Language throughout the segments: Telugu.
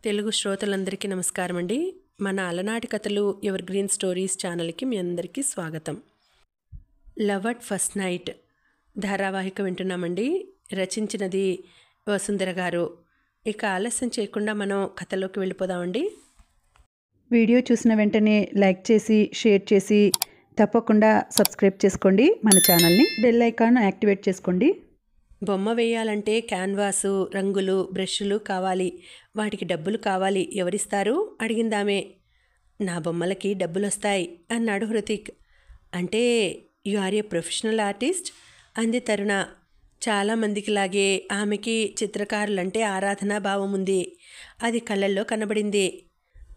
తెలుగు శ్రోతలందరికీ నమస్కారం అండి. మన అలనాటి కథలు ఎవర్ గ్రీన్ స్టోరీస్ ఛానల్కి మీ అందరికీ స్వాగతం. లవ్ అట్ ఫస్ట్ నైట్ ధారావాహిక వింటున్నామండి. రచించినది వసుంధర గారు. ఇక ఆలస్యం చేయకుండా మనం కథలోకి వెళ్ళిపోదామండి. వీడియో చూసిన వెంటనే లైక్ చేసి షేర్ చేసి తప్పకుండా సబ్స్క్రైబ్ చేసుకోండి. మన ఛానల్ని బెల్ ఐకాన్ యాక్టివేట్ చేసుకోండి. బొమ్మ వేయాలంటే క్యాన్వాసు, రంగులు, బ్రష్లు కావాలి. వాటికి డబ్బులు కావాలి. ఎవరిస్తారు అడిగిందామే. నా బొమ్మలకి డబ్బులొస్తాయి అన్నాడు హృతిక్. అంటే you are a professional artist అంది తరుణ. చాలామందికిలాగే ఆమెకి చిత్రకారులంటే ఆరాధనా భావం ఉంది. అది కళ్ళల్లో కనబడింది.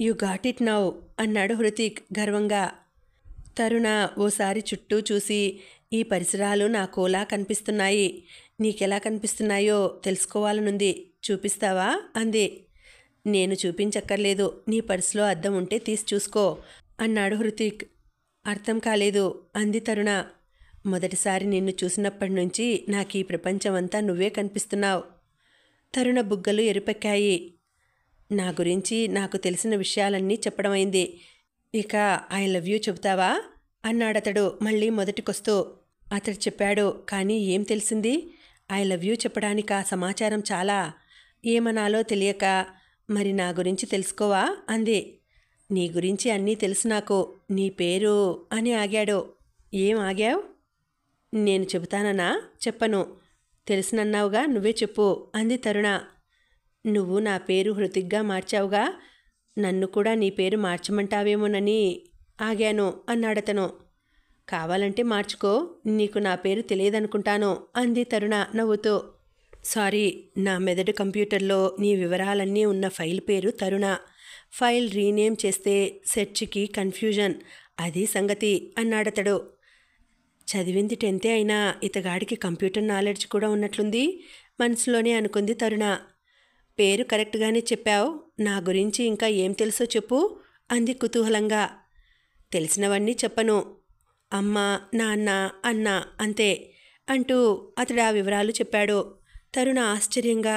యు గాట్ ఇట్ నౌ అన్నాడు హృతిక్ గర్వంగా. తరుణ ఓసారి చుట్టూ చూసి, ఈ పరిసరాలు నాకోలా కనిపిస్తున్నాయి, నీకెలా కనిపిస్తున్నాయో తెలుసుకోవాలనుంది, చూపిస్తావా అంది. నేను చూపించక్కర్లేదు, నీ పర్సులో అద్దం ఉంటే తీసి చూసుకో అన్నాడు హృతిక్. అర్థం కాలేదు అంది తరుణ. మొదటిసారి నిన్ను చూసినప్పటి నుంచి నాకు ఈ ప్రపంచమంతా నువ్వే కనిపిస్తున్నావు. తరుణ బుగ్గలు ఎరుపెక్కాయి. నా గురించి నాకు తెలిసిన విషయాలన్నీ చెప్పడమైంది. ఇక ఐ లవ్ యూ చెబుతావా అన్నాడతడు మళ్ళీ మొదటికొస్తూ. అతడు చెప్పాడు, కానీ ఏం తెలిసింది? ఐ లవ్ యూ చెప్పడానికి ఆ సమాచారం చాలా. ఏమనాలో తెలియక, మరి నా గురించి తెలుసుకోవా అంది. నీ గురించి అన్నీ తెలుసు నాకు. నీ పేరు అని ఆగాడు. ఏం ఆగావు? నేను చెబుతానన్నా చెప్పను. తెలుసునన్నావుగా, నువ్వే చెప్పు అంది తరుణ. నువ్వు నా పేరు హృతిక్గా మార్చావుగా, నన్ను కూడా నీ పేరు మార్చమంటావేమోనని ఆగాను అన్నాడతను. కావాలంటే మార్చుకో, నీకు నా పేరు తెలియదనుకుంటాను అంది తరుణ నవ్వుతూ. సారీ, నా మెదడు కంప్యూటర్లో నీ వివరాలన్నీ ఉన్న ఫైల్ పేరు తరుణ. ఫైల్ రీనేమ్ చేస్తే సెర్చ్కి కన్ఫ్యూజన్, అది సంగతి అన్నాడతడు. చదివింది 10th అయినా ఇతగాడికి కంప్యూటర్ నాలెడ్జ్ కూడా ఉన్నట్లుంది మనసులోనే అనుకుంది తరుణ. పేరు కరెక్ట్గానే చెప్పావు. నా గురించి ఇంకా ఏం తెలుసో చెప్పు అంది కుతూహలంగా. తెలిసినవన్నీ చెప్పను. అమ్మ, నాన్న, అన్న, అంతే అంటూ అతడు ఆ వివరాలు చెప్పాడు. తరుణ ఆశ్చర్యంగా,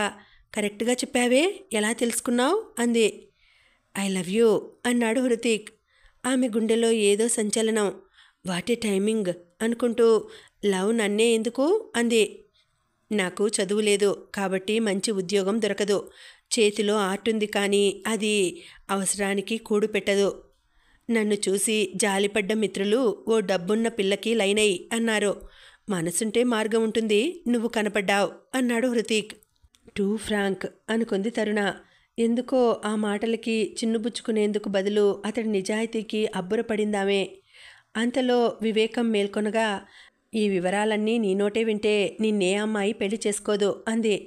కరెక్ట్గా చెప్పావే, ఎలా తెలుసుకున్నావు అంది. ఐ లవ్ యూ అన్నాడు హృతిక్. ఆమె గుండెలో ఏదో సంచలనం. వాట్ ఏ టైమింగ్ అనుకుంటూ, లవ్ నన్నే ఎందుకు అంది. నాకు చదువు లేదు కాబట్టి మంచి ఉద్యోగం దొరకదు. చేతిలో ఆర్ట్ ఉంది కానీ అది అవసరానికి కూడు పెట్టదు. నన్ను చూసి జాలిపడ్డ మిత్రులు ఓ డబ్బున్న పిల్లకి లైనై అన్నారు. మనసుంటే మార్గం ఉంటుంది, నువ్వు కనపడ్డావు అన్నాడు హృతిక్. టూ ఫ్రాంక్ అనుకుంది తరుణ. ఎందుకో ఆ మాటలకి చిన్నుబుచ్చుకునేందుకు బదులు అతడి నిజాయితీకి అబ్బురపడిందామే. అంతలో వివేకం మేల్కొనగా, ఈ వివరాలన్నీ నీ నోటే వింటే నిన్నే అమ్మాయి పెళ్లి చేసుకోదు అంది.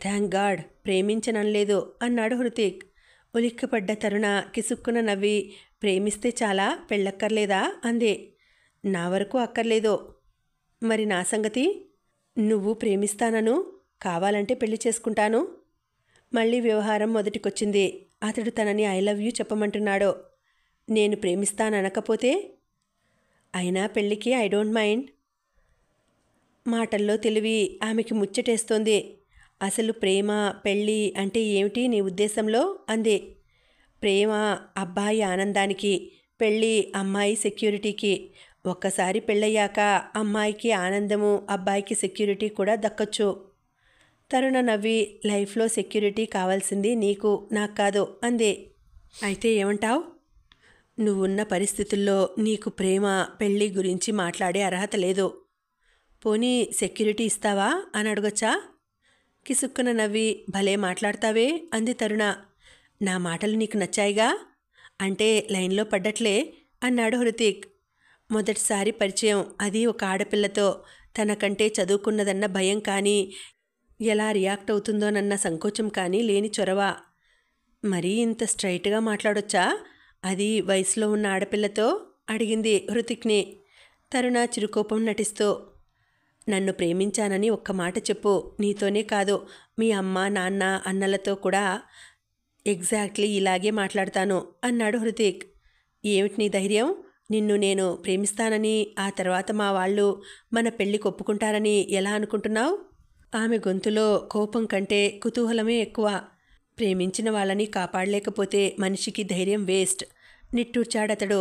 థ్యాంక్ గాడ్, ప్రేమించననలేదు అన్నాడు హృతిక్. ఉలిక్కిపడ్డ తరుణ కిసుక్కున నవ్వి, ప్రేమిస్తే చాలా, పెళ్ళక్కర్లేదా అంది. నా వరకు అక్కర్లేదు. మరి నా సంగతి? నువ్వు ప్రేమిస్తానను, కావాలంటే పెళ్లి చేసుకుంటాను. మళ్ళీ వ్యవహారం మొదటికొచ్చింది. అతడు తనని ఐ లవ్ యూ చెప్పమంటున్నాడు. నేను ప్రేమిస్తాననకపోతే? అయినా పెళ్ళికి ఐ డోంట్ మైండ్. మాటల్లో తెలివి ఆమెకి ముచ్చటేస్తోంది. అసలు ప్రేమ, పెళ్ళి అంటే ఏమిటి నీ ఉద్దేశంలో అంది. ప్రేమ అబ్బాయి ఆనందానికి, పెళ్ళి అమ్మాయి సెక్యూరిటీకి. ఒక్కసారి పెళ్ళయ్యాక అమ్మాయికి ఆనందము, అబ్బాయికి సెక్యూరిటీ కూడా దక్కచ్చు. తరుణ నవ్వి, లైఫ్లో సెక్యూరిటీ కావాల్సింది నీకు, నాకు కాదు అంది. అయితే ఏమంటావు? నువ్వున్న పరిస్థితుల్లో నీకు ప్రేమ, పెళ్ళి గురించి మాట్లాడే అర్హత లేదు. పోనీ సెక్యూరిటీ ఇస్తావా అని అడగొచ్చా? కిసుక్కున నవ్వి, భలే మాట్లాడతావే అంది తరుణ. నా మాటలు నీకు నచ్చాయిగా? అంటే లైన్లో పడ్డట్లే అన్నాడు హృతిక్. మొదటిసారి పరిచయం, అది ఒక ఆడపిల్లతో. తనకంటే చదువుకున్నదన్న భయం కానీ, ఎలా రియాక్ట్ అవుతుందోనన్న సంకోచం కానీ లేని చొరవ. మరీ ఇంత స్ట్రైట్గా మాట్లాడొచ్చా, అది వయసులో ఉన్న ఆడపిల్లతో అడిగింది హృతిక్ని. తరుణ చిరుకోపం నటిస్తూ, నన్ను ప్రేమించానని ఒక్క మాట చెప్పు. నీతోనే కాదు, మీ అమ్మ, నాన్న, అన్నలతో కూడా ఎగ్జాక్ట్లీ ఇలాగే మాట్లాడతాను అన్నాడు హృతిక్. ఏమిటి నీ ధైర్యం? నిన్ను నేను ప్రేమిస్తానని, ఆ తర్వాత మా వాళ్ళు మన పెళ్ళికి ఒప్పుకుంటారని ఎలా అనుకుంటున్నావు? ఆమె గొంతులో కోపం కంటే కుతూహలమే ఎక్కువ. ప్రేమించిన వాళ్ళని కాపాడలేకపోతే మనిషికి ధైర్యం వేస్ట్ నిట్టూర్చాడతడు.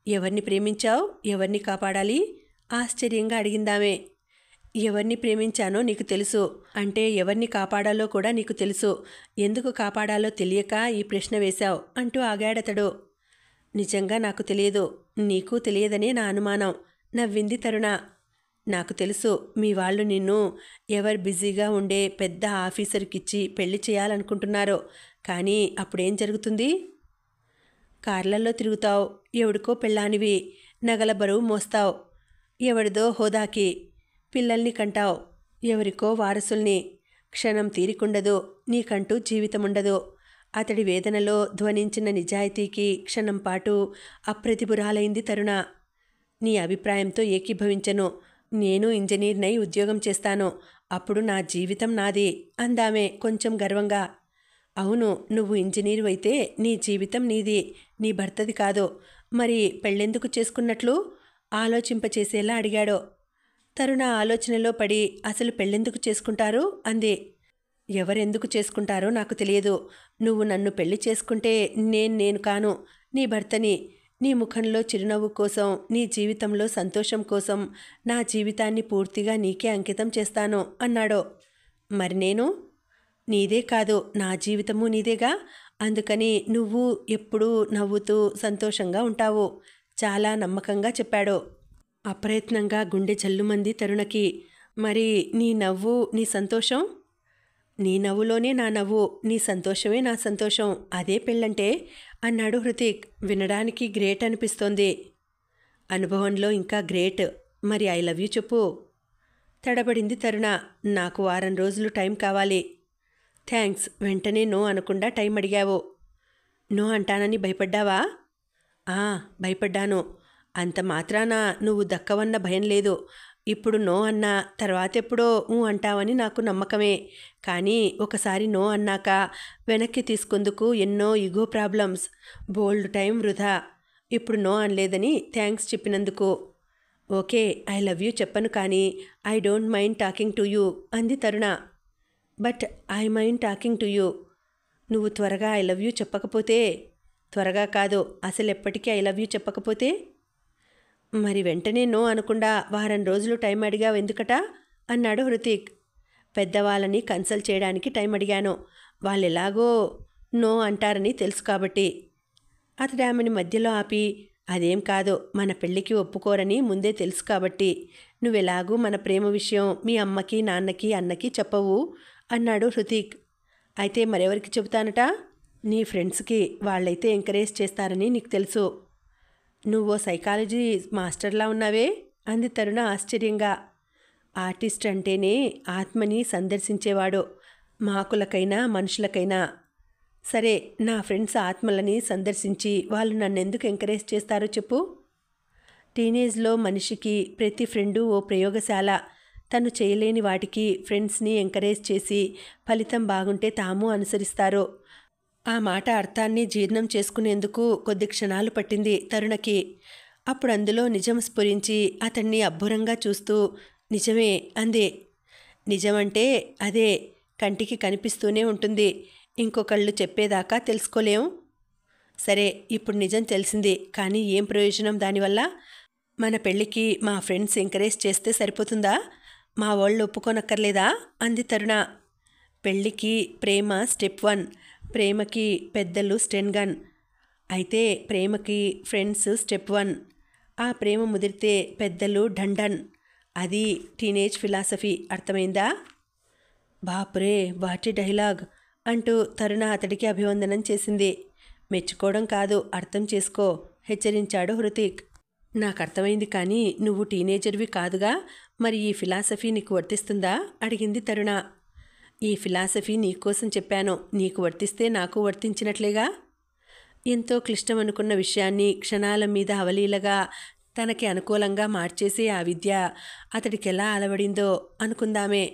ఎవరిని ప్రేమించావు, ఎవరిని కాపాడాలి? ఆశ్చర్యంగా అడిగిందామే. ఎవరిని ప్రేమించానో నీకు తెలుసు, అంటే ఎవరిని కాపాడాలో కూడా నీకు తెలుసు. ఎందుకు కాపాడాలో తెలియక ఈ ప్రశ్న వేశావు అంటూ ఆగాడతడు. నిజంగా నాకు తెలియదు, నీకు తెలియదనే నా అనుమానం నవ్వింది తరుణ. నాకు తెలుసు, మీ వాళ్ళు నిన్ను ఎవరు బిజీగా ఉండే పెద్ద ఆఫీసర్కిచ్చి పెళ్లి చేయాలనుకుంటున్నారో. కానీ అప్పుడేం జరుగుతుంది? కార్లల్లో తిరుగుతావు, ఎవడికో పెళ్ళానివి, నగల బరువు మోస్తావు, ఎవడిదో హోదాకి పిల్లల్ని కంటావు, ఎవరికో వారసుల్ని. క్షణం తీరికుండదు, నీకంటూ జీవితముండదు. అతడి వేదనలో ధ్వనించిన నిజాయితీకి క్షణం పాటు అప్రతిభురాలైంది తరుణ. నీ అభిప్రాయంతో ఏకీభవించను. నేను ఇంజనీర్నై ఉద్యోగం చేస్తాను, అప్పుడు నా జీవితం నాది అందామే కొంచెం గర్వంగా. అవును, నువ్వు ఇంజనీరు అయితే నీ జీవితం నీది, నీ భర్తది కాదు. మరి పెళ్ళెందుకు చేసుకున్నట్లు ఆలోచింపచేసేలా అడిగాడు. తరుణ ఆలోచనలో పడి అసలు పెళ్ళెందుకు చేసుకుంటారు అంది. ఎవరెందుకు చేసుకుంటారో నాకు తెలియదు. నువ్వు నన్ను పెళ్లి చేసుకుంటే నేను కాను, నీ భర్తని. నీ ముఖంలో చిరునవ్వు కోసం, నీ జీవితంలో సంతోషం కోసం నా జీవితాన్ని పూర్తిగా నీకే అంకితం చేస్తాను అన్నాడు. మరి నేను? నీదే కాదు, నా జీవితము నీదేగా. అందుకని నువ్వు ఎప్పుడూ నవ్వుతూ సంతోషంగా ఉంటావు చాలా నమ్మకంగా చెప్పాడు. అప్రయత్నంగా గుండె జల్లుమంది తరుణకి. మరి నీ నవ్వు, నీ సంతోషం? నీ నవ్వులోనే నా నవ్వు, నీ సంతోషమే నా సంతోషం, అదే పెళ్ళంటే అన్నాడు హృతిక్. వినడానికి గ్రేట్ అనిపిస్తోంది. అనుభవంలో ఇంకా గ్రేట్. మరి ఐ లవ్ యూ చెప్పు. తడబడింది తరుణ. నాకు వారం రోజులు టైం కావాలి. థ్యాంక్స్, వెంటనే నో అనకుండా టైం అడిగావు. నో అంటానని భయపడ్డావా? భయపడ్డాను. అంత మాత్రాన నువ్వు దక్కవన్న భయం లేదు. ఇప్పుడు నో అన్నా తర్వాతెప్పుడో అంటావని నాకు నమ్మకమే. కానీ ఒకసారి నో అన్నాక వెనక్కి తీసుకుందుకు ఎన్నో ఈగో ప్రాబ్లమ్స్, బోల్డ్ టైం వృధా. ఇప్పుడు నో అనలేదని థ్యాంక్స్ చెప్పినందుకు. ఓకే, ఐ లవ్ యూ చెప్పను, కానీ I don't mind talking to you అంది Taruna. But I mind talking to you. నువ్వు త్వరగా ఐ లవ్ యూ చెప్పకపోతే? త్వరగా కాదు, అసలు ఎప్పటికీ ఐ లవ్ యూ చెప్పకపోతే? మరి వెంటనే నో అనకుండా వారం రోజులు టైం అడిగావు ఎందుకట అన్నాడు హృతిక్. పెద్దవాళ్ళని కన్సల్ట్ చేయడానికి టైం అడిగాను. వాళ్ళు ఎలాగో నో అంటారని తెలుసు కాబట్టి. అతడు ఆమెని మధ్యలో ఆపి, అదేం కాదు, మన పెళ్ళికి ఒప్పుకోరని ముందే తెలుసు కాబట్టి. నువ్వెలాగూ మన ప్రేమ విషయం మీ అమ్మకి, నాన్నకి, అన్నకి చెప్పవు అన్నాడు హృతిక్. అయితే మరెవరికి చెబుతానట? నీ ఫ్రెండ్స్కి. వాళ్ళైతే ఎంకరేజ్ చేస్తారని నీకు తెలుసు. నువ్వో సైకాలజీ మాస్టర్లా ఉన్నావే అంది తరుణ ఆశ్చర్యంగా. ఆర్టిస్ట్ అంటేనే ఆత్మని సందర్శించేవాడు, మాకులకైనా మనుషులకైనా. సరే, నా ఫ్రెండ్స్ ఆత్మలని సందర్శించి వాళ్ళు నన్నెందుకు ఎంకరేజ్ చేస్తారో చెప్పు. టీనేజ్లో మనిషికి ప్రతి ఫ్రెండు ఓ ప్రయోగశాల. తను చేయలేని వాటికి ఫ్రెండ్స్ని ఎంకరేజ్ చేసి ఫలితం బాగుంటే తాము అనుసరిస్తారు. ఆ మాట అర్థాన్ని జీర్ణం చేసుకునేందుకు కొద్ది క్షణాలు పట్టింది తరుణకి. అప్పుడు అందులో నిజం స్ఫురించి అతన్ని అబ్బురంగా చూస్తూ, నిజమే అంది. నిజమంటే అదే, కంటికి కనిపిస్తూనే ఉంటుంది, ఇంకొకళ్ళు చెప్పేదాకా తెలుసుకోలేం. సరే, ఇప్పుడు నిజం తెలిసింది, కానీ ఏం ప్రయోజనం దానివల్ల? మన పెళ్ళికి మా ఫ్రెండ్స్ ఎంకరేజ్ చేస్తే సరిపోతుందా? మా వాళ్ళు ఒప్పుకోనక్కర్లేదా అంది తరుణ. పెళ్ళికి ప్రేమ స్టెప్ 1, ప్రేమకి పెద్దలు స్టెన్ గన్. అయితే ప్రేమకి ఫ్రెండ్స్ స్టెప్ 1. ఆ ప్రేమ ముదిరితే పెద్దలు డండన్. అది టీనేజ్ ఫిలాసఫీ, అర్థమైందా? బాప్రే, వాటి డైలాగ్ అంటూ తరుణ అతడికి అభివందనం చేసింది. మెచ్చుకోవడం కాదు, అర్థం చేసుకో హెచ్చరించాడు హృతిక్. నాకు అర్థమైంది, కానీ నువ్వు టీనేజర్వి కాదుగా, మరి ఈ ఫిలాసఫీ నీకు వర్తిస్తుందా అడిగింది తరుణ. ఈ ఫిలాసఫీ నీకోసం చెప్పాను, నీకు వర్తిస్తే నాకు వర్తించినట్లేగా. ఎంతో క్లిష్టమనుకున్న విషయాన్ని క్షణాల మీద అవలీలగా తనకి అనుకూలంగా మార్చేసే ఆ విద్య అతడికి ఎలా అలవడిందో అనుకుందామే.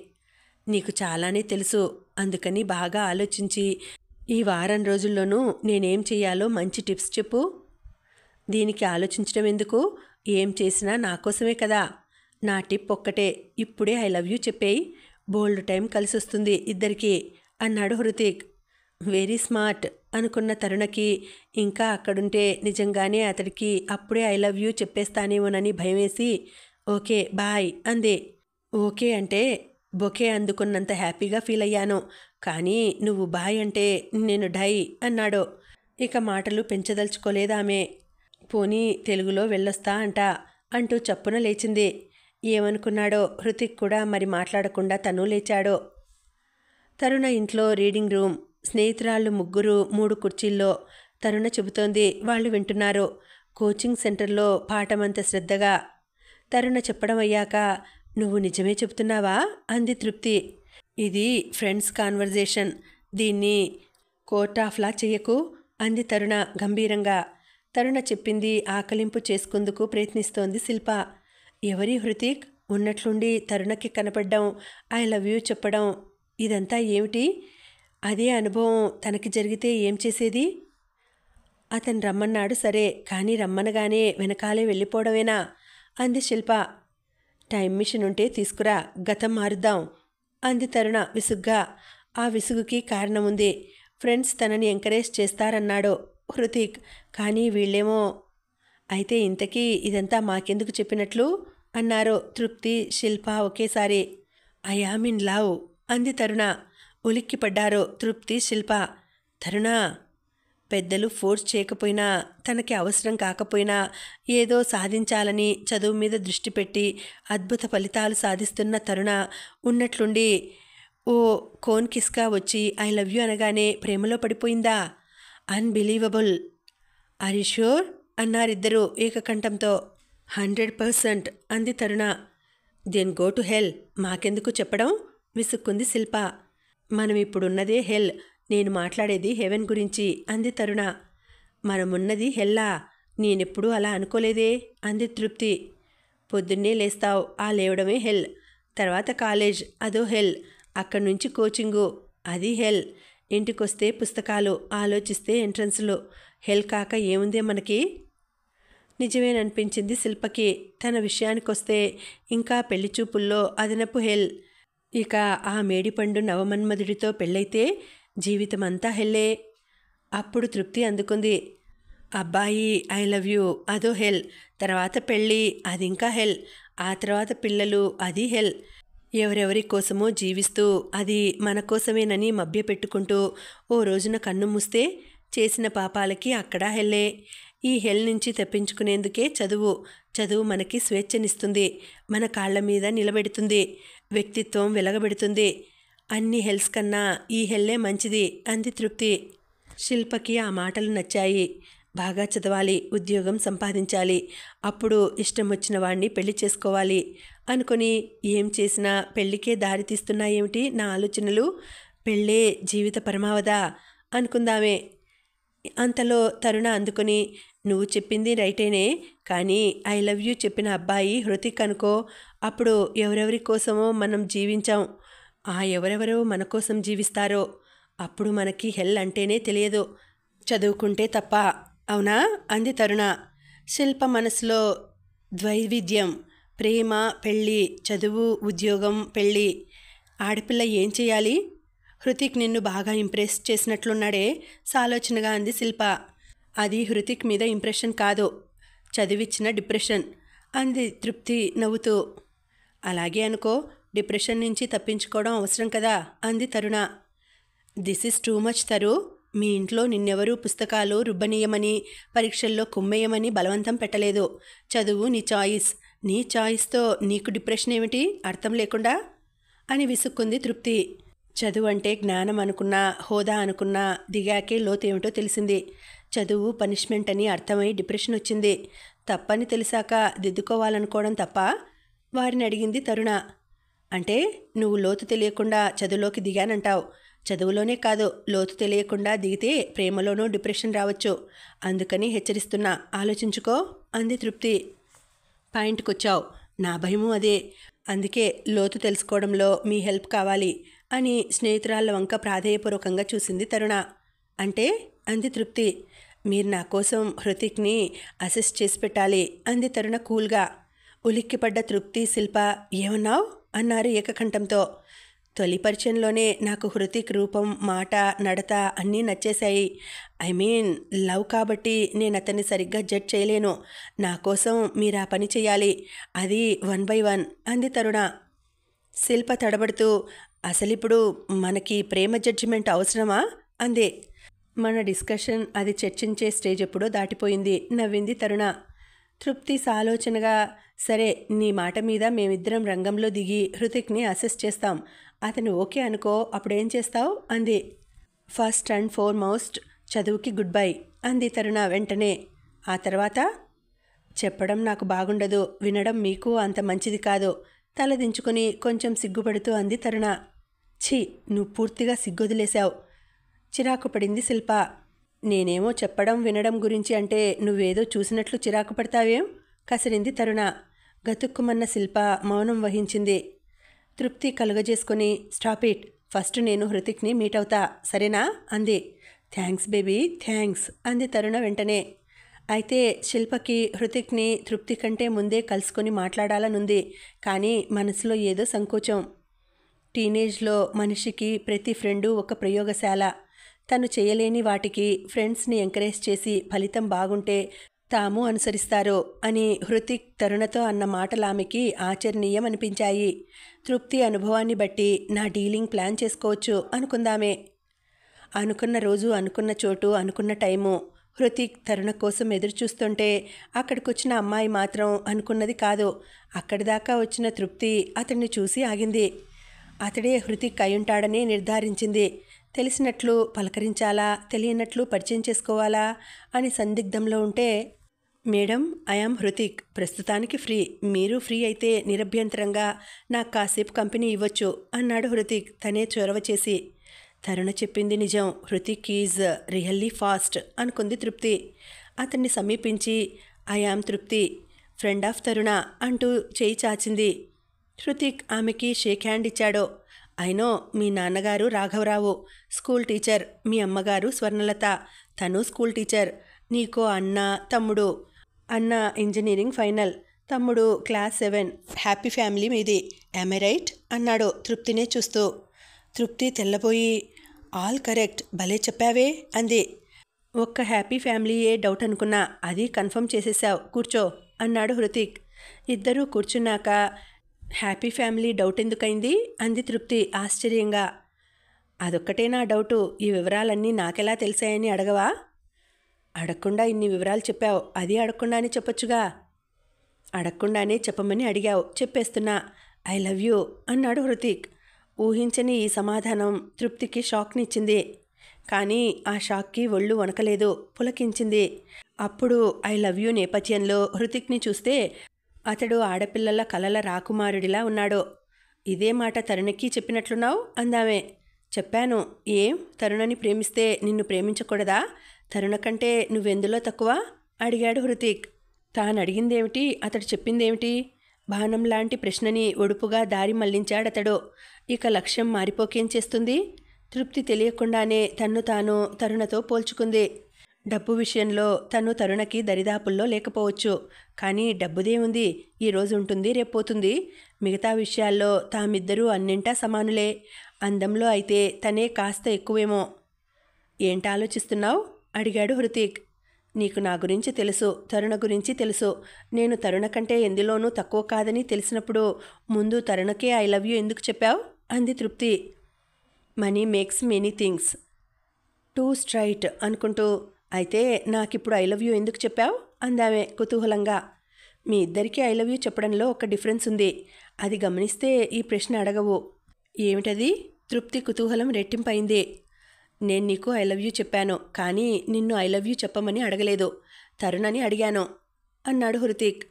నీకు చాలానే తెలుసు, అందుకని బాగా ఆలోచించి ఈ వారం రోజుల్లోనూ నేనేం చెయ్యాలో మంచి టిప్స్ చెప్పు. దీనికి ఆలోచించడం ఎందుకు? ఏం చేసినా నా కోసమే కదా. నా టిప్ ఒక్కటే, ఇప్పుడే ఐ లవ్ యూ చెప్పేయి, బోల్డ్ టైం కలిసి వస్తుంది ఇద్దరికీ అన్నాడు హృతిక్. వెరీ స్మార్ట్ అనుకున్న తరుణకి ఇంకా అక్కడుంటే నిజంగానే అతడికి అప్పుడే ఐ లవ్ యూ చెప్పేస్తానేమోనని భయమేసి ఓకే బాయ్ అంది. ఓకే అంటే బొకే అందుకున్నంత హ్యాపీగా ఫీల్ అయ్యాను, కానీ నువ్వు బాయ్ అంటే నేను డై అన్నాడు. ఇక మాటలు పెంచదలుచుకోలేదామె. పోనీ తెలుగులో వెళ్ళొస్తా అంటూ చప్పున లేచింది. ఏమనుకున్నాడో హృతిక్ కూడా మరి మాట్లాడకుండా తను లేచాడు. తరుణ ఇంట్లో రీడింగ్ రూమ్. స్నేహితురాళ్ళు ముగ్గురు 3 కుర్చీల్లో. తరుణ చెబుతోంది, వాళ్ళు వింటున్నారు. కోచింగ్ సెంటర్లో పాఠమంత శ్రద్ధగా. తరుణ చెప్పడం అయ్యాక నువ్వు నిజమే చెబుతున్నావా అంది తృప్తి. ఇది ఫ్రెండ్స్ కాన్వర్జేషన్, దీన్ని కోర్ట్ ఆఫ్లా చెయ్యకు అంది తరుణ గంభీరంగా. తరుణ చెప్పింది ఆకలింపు చేసుకుందుకు ప్రయత్నిస్తోంది శిల్ప. ఎవరి హృతిక్ ఉన్నట్లుండి తరుణకి కనపడ్డం, ఐ లవ్ యూ చెప్పడం, ఇదంతా ఏమిటి? అదే అనుభవం తనకి జరిగితే ఏం చేసేది? అతను రమ్మన్నాడు సరే, కానీ రమ్మనగానే వెనకాలే వెళ్ళిపోవడమేనా అంది శిల్ప. టైం మిషన్ ఉంటే తీసుకురా, గతం మారుద్దాం అంది తరుణ విసుగ్గా. ఆ విసుగుకి కారణముంది. ఫ్రెండ్స్ తనని ఎంకరేజ్ చేస్తారన్నాడు హృతిక్, కానీ వీళ్ళేమో. అయితే ఇంతకీ ఇదంతా మాకెందుకు చెప్పినట్లు అన్నారు తృప్తి శిల్ప ఒకేసారి. ఐ యామ్ ఇన్ లవ్ అంది తరుణ. ఉలిక్కిపడ్డారు తృప్తి శిల్ప. తరుణ, పెద్దలు ఫోర్స్ చేయకపోయినా, తనకి అవసరం కాకపోయినా ఏదో సాధించాలని చదువు మీద దృష్టి పెట్టి అద్భుత ఫలితాలు సాధిస్తున్న తరుణ ఉన్నట్లుండి ఓ కోన్ కిస్కా వచ్చి ఐ లవ్ యూ అనగానే ప్రేమలో పడిపోయిందా? అన్బిలీవబుల్. ఆర్ యు ష్యూర్ అన్నారిద్దరూ ఏకకంఠంతో. 100% అంది తరుణ. దెన్ గో టు హెల్, మాకెందుకు చెప్పడం విసుక్కుంది శిల్ప. మనం ఇప్పుడున్నదే హెల్, నేను మాట్లాడేది హెవెన్ గురించి అంది తరుణ. మనమున్నది హెల్లా? నేనెప్పుడూ అలా అనుకోలేదే అంది తృప్తి. పొద్దున్నే లేస్తావు, ఆ లేవడమే హెల్. తర్వాత కాలేజ్, అదో హెల్. అక్కడి నుంచి కోచింగు, అది హెల్. ఇంటికొస్తే పుస్తకాలు, ఆలోచిస్తే ఎంట్రన్స్లు. హెల్ కాక ఏముందే మనకి? నిజమేననిపించింది శిల్పకి. తన విషయానికొస్తే ఇంకా పెళ్లి చూపుల్లో అదనపు హెల్. ఇక ఆ మేడిపండు నవమన్మధుడితో పెళ్ళైతే జీవితమంతా హెల్లే. అప్పుడు తృప్తి అందుకుంది. అబ్బాయి ఐ లవ్ యూ, అదో హెల్. తర్వాత పెళ్ళి, అది ఇంకా హెల్. ఆ తర్వాత పిల్లలు, అది హెల్. ఎవరెవరి కోసమో జీవిస్తూ అది మన కోసమేనని మభ్యపెట్టుకుంటూ ఓ రోజున కన్ను మూస్తే చేసిన పాపాలకి అక్కడా హెల్లే. ఈ హెల్ నుంచి తప్పించుకునేందుకే చదువు మనకి స్వేచ్ఛనిస్తుంది, మన కాళ్ల మీద నిలబెడుతుంది, వ్యక్తిత్వం వెలగబెడుతుంది. అన్ని హెల్స్ కన్నా ఈ హెల్లే మంచిది అంది తృప్తి. శిల్పకి ఆ మాటలు నచ్చాయి. బాగా చదవాలి, ఉద్యోగం సంపాదించాలి, అప్పుడు ఇష్టం వచ్చిన వాడిని పెళ్లి చేసుకోవాలి అనుకుని ఏం చేసినా పెళ్లికే దారి తీస్తున్నాయేమిటి నా ఆలోచనలు? పెళ్ళే జీవిత పరమావధా అనుకుందామే. అంతలో తరుణ అందుకొని, నువ్వు చెప్పింది రైటేనే, కానీ ఐ లవ్ యూ చెప్పిన అబ్బాయి హృతిక్ అనుకో. అప్పుడు ఎవరెవరి కోసమో మనం జీవించాం, ఆ ఎవరెవరో మన కోసం జీవిస్తారో. అప్పుడు మనకి హెల్ అంటేనే తెలియదు, చదువుకుంటే తప్ప. అవునా అంది తరుణ. శిల్ప మనసులో ద్వైవిధ్యం. ప్రేమ, పెళ్ళి, చదువు, ఉద్యోగం, పెళ్ళి. ఆడపిల్ల ఏం చేయాలి? హృతిక్ నిన్ను బాగా ఇంప్రెస్ చేసినట్లున్నాడే సాలోచనగా అంది శిల్ప. అది హృతిక్ మీద ఇంప్రెషన్ కాదు, చదివిచ్చిన డిప్రెషన్ అంది తృప్తి నవ్వుతూ. అలాగే అనుకో, డిప్రెషన్ నుంచి తప్పించుకోవడం అవసరం కదా అంది తరుణ. దిస్ ఈజ్ టూ మచ్ తరు. మీ ఇంట్లో నిన్నెవరూ పుస్తకాలు రుబ్బనీయమని, పరీక్షల్లో కుమ్మేయమని బలవంతం పెట్టలేదు. చదువు నీ చాయిస్. నీ చాయిస్తో నీకు డిప్రెషన్ ఏమిటి అర్థం లేకుండా అని విసుక్కుంది తృప్తి. చదువు అంటే జ్ఞానం అనుకున్నా, హోదా అనుకున్నా దిగాకే లోతేమిటో తెలిసింది. చదువు పనిష్మెంట్ అని అర్థమై డిప్రెషన్ వచ్చింది. తప్పని తెలిసాక దిద్దుకోవాలనుకోవడం తప్ప వారిని అడిగింది తరుణ. అంటే నువ్వు లోతు తెలియకుండా చదువులోకి దిగానంటావు. చదువులోనే కాదు, లోతు తెలియకుండా దిగితే ప్రేమలోనూ డిప్రెషన్ రావచ్చు. అందుకని హెచ్చరిస్తున్నా, ఆలోచించుకో అంది తృప్తి. పాయింట్కొచ్చావు. నా భయము అదే. అందుకే లోతు తెలుసుకోవడంలో మీ హెల్ప్ కావాలి అని స్నేహితురాళ్ళ వంక ప్రాధేయపూర్వకంగా చూసింది తరుణ. అంటే అంది తృప్తి. మీరు నా కోసం హృతిక్ని అసెస్ చేసి పెట్టాలి అంది తరుణ కూల్గా. ఉలిక్కిపడ్డ తృప్తి, శిల్ప ఏమన్నావు అన్నారు ఏకకంఠంతో. తొలి పరిచయంలోనే నాకు హృతిక్ రూపం, మాట, నడత అన్నీ నచ్చేశాయి. లవ్ కాబట్టి నేను అతన్ని సరిగ్గా జడ్జ్ చేయలేను. నా కోసం మీరు ఆ పని చేయాలి, అది 1 by 1 అంది తరుణ. శిల్ప తడబడుతూ, అసలిప్పుడు మనకి ప్రేమ జడ్జిమెంట్ అవసరమా అంది. మన డిస్కషన్, అది చర్చించే స్టేజ్ ఎప్పుడో దాటిపోయింది నవ్వింది తరుణ. తృప్తి సాలోచనగా, సరే నీ మాట మీద మేమిద్దరం రంగంలో దిగి హృతిక్ని అసెస్ చేస్తాం. అతను ఓకే అనుకో, అప్పుడేం చేస్తావు అంది. ఫస్ట్ అండ్ ఫార్మోస్ట్ చదువుకి గుడ్ బై అంది తరుణ వెంటనే. ఆ తర్వాత చెప్పడం నాకు బాగుండదు, వినడం మీకు అంత మంచిది కాదు తలదించుకొని కొంచెం సిగ్గుపడుతూ అంది తరుణ. ఛీ, నువ్వు పూర్తిగా సిగ్గొదిలేశావు చిరాకు పడింది శిల్ప. నేనేమో చెప్పడం వినడం గురించి అంటే నువ్వేదో చూసినట్లు చిరాకు పడతావేం కసిరింది తరుణ. గతుక్కుమన్న శిల్ప మౌనం వహించింది. తృప్తి కలుగజేసుకుని, స్టాప్ ఇట్, ఫస్ట్ నేను హృతిక్ని మీట్ అవుతా, సరేనా అంది. థ్యాంక్స్ బేబీ, థ్యాంక్స్ అంది తరుణ వెంటనే. అయితే శిల్పకి హృతిక్ని తృప్తి కంటే ముందే కలుసుకొని మాట్లాడాలనుంది. కానీ మనసులో ఏదో సంకోచం. టీనేజ్లో మనిషికి ప్రతి ఫ్రెండు ఒక ప్రయోగశాల. తను చేయలేని వాటికి ఫ్రెండ్స్ని ఎంకరేజ్ చేసి ఫలితం బాగుంటే తాము అనుసరిస్తారు అని హృతిక్ తరుణతో అన్న మాటలామెకి ఆచరణీయం అనిపించాయి. తృప్తి అనుభవాన్ని బట్టి నా డీలింగ్ ప్లాన్ చేసుకోవచ్చు అనుకుందామే. అనుకున్న రోజు, అనుకున్న చోటు, అనుకున్న టైము. హృతిక్ తరుణ కోసం ఎదురుచూస్తుంటే అక్కడికొచ్చిన అమ్మాయి మాత్రం అనుకున్నది కాదు. అక్కడి దాకా వచ్చిన తృప్తి అతన్ని చూసి ఆగింది. అతడే హృతిక్ అయ్యుంటాడని నిర్ధారించింది. తెలిసినట్లు పలకరించాలా, తెలియనట్లు పరిచయం చేసుకోవాలా అని సందిగ్ధంలో ఉంటే, మేడం, ఐఆమ్ హృతిక్, ప్రస్తుతానికి ఫ్రీ, మీరు ఫ్రీ అయితే నిరభ్యంతరంగా నాకు కాసేపు కంపెనీ ఇవ్వచ్చు అన్నాడు హృతిక్ తనే చొరవ చేసి. తరుణ చెప్పింది నిజం, హృతిక్ ఈజ్ రియల్లీ ఫాస్ట్ అనుకుంది తృప్తి. అతన్ని సమీపించి, ఐఆమ్ తృప్తి, ఫ్రెండ్ ఆఫ్ తరుణ అంటూ చేయి చాచింది. హృతిక్ ఆమెకి షేక్ హ్యాండ్ ఇచ్చాడు. అయినో, మీ నాన్నగారు రాఘవరావు స్కూల్ టీచర్, మీ అమ్మగారు స్వర్ణలత, తను స్కూల్ టీచర్, నీకో అన్న, తమ్ముడు. అన్న ఇంజనీరింగ్ ఫైనల్, తమ్ముడు క్లాస్ 7, హ్యాపీ ఫ్యామిలీ మీది, యామ్ ఐ రైట్ అన్నాడు తృప్తినే చూస్తూ. తృప్తి తెల్లబోయి, ఆల్ కరెక్ట్, భలే చెప్పావే అంది. ఒక్క హ్యాపీ ఫ్యామిలీయే డౌట్ అనుకున్నా, అది కన్ఫర్మ్ చేసేసావు, కూర్చో అన్నాడు హృతిక్. ఇద్దరూ కూర్చున్నాక, హ్యాపీ ఫ్యామిలీ డౌట్ ఎందుకైంది అంది తృప్తి ఆశ్చర్యంగా. అదొక్కటే నా డౌటు, ఈ వివరాలన్నీ నాకెలా తెలిసాయని అడగవా? అడగకుండా ఇన్ని వివరాలు చెప్పావు, అది అడగకుండానే చెప్పొచ్చుగా. అడగకుండానే చెప్పమని అడిగావు, చెప్పేస్తున్నా, ఐ లవ్ యూ అన్నాడు హృతిక్. ఊహించని ఈ సమాధానం తృప్తికి షాక్నిచ్చింది. కానీ ఆ షాక్కి ఒళ్ళు వణకలేదు, పులకించింది. అప్పుడు ఐ లవ్ యూ నేపథ్యంలో హృతిక్ని చూస్తే అతడు ఆడపిల్లల కలల రాకుమారుడిలా ఉన్నాడు. ఇదే మాట తరుణకి చెప్పినట్లున్నావు అందామే. చెప్పాను. ఏం, తరుణని ప్రేమిస్తే నిన్ను ప్రేమించకూడదా? తరుణ కంటే నువ్వెందులో తక్కువ అడిగాడు హృతిక్. తానడిగిందేమిటి, అతడు చెప్పిందేమిటి? బాణం లాంటి ప్రశ్నని ఒడుపుగా దారి మళ్లించాడతడు. ఇక లక్ష్యం మారిపోకేం చేస్తుంది? తృప్తి తెలియకుండానే తన్ను తాను తరుణతో పోల్చుకుంది. డబ్బు విషయంలో తను తరుణకి దరిదాపుల్లో లేకపోవచ్చు, కానీ డబ్బుదే ఉంది, ఈరోజు ఉంటుంది రేపోతుంది. మిగతా విషయాల్లో తామిద్దరూ అన్నింటా సమానులే. అందంలో అయితే తనే కాస్త ఎక్కువేమో. ఏంటాలోచిస్తున్నావు అడిగాడు హృతిక్. నీకు నా గురించి తెలుసు, తరుణ గురించి తెలుసు. నేను తరుణ కంటే ఎందులోనూ తక్కువ కాదని తెలిసినప్పుడు ముందు తరుణకే ఐ లవ్ యూ ఎందుకు చెప్పావు అంది తృప్తి. Money makes many things two straight అనుకుంటూ. అయితే నాకిప్పుడు ఐ లవ్ యూ ఎందుకు చెప్పావు అందామే కుతూహలంగా. మీ ఇద్దరికీ ఐ లవ్ యూ చెప్పడంలో ఒక డిఫరెన్స్ ఉంది, అది గమనిస్తే ఈ ప్రశ్న అడగవు. ఏమిటది? తృప్తి కుతూహలం రెట్టింపైంది. నేను నీకు ఐ లవ్ యూ చెప్పాను, కానీ నిన్ను ఐ లవ్ యూ చెప్పమని అడగలేదు, తరుణని అడిగాను అన్నాడు Hrithik.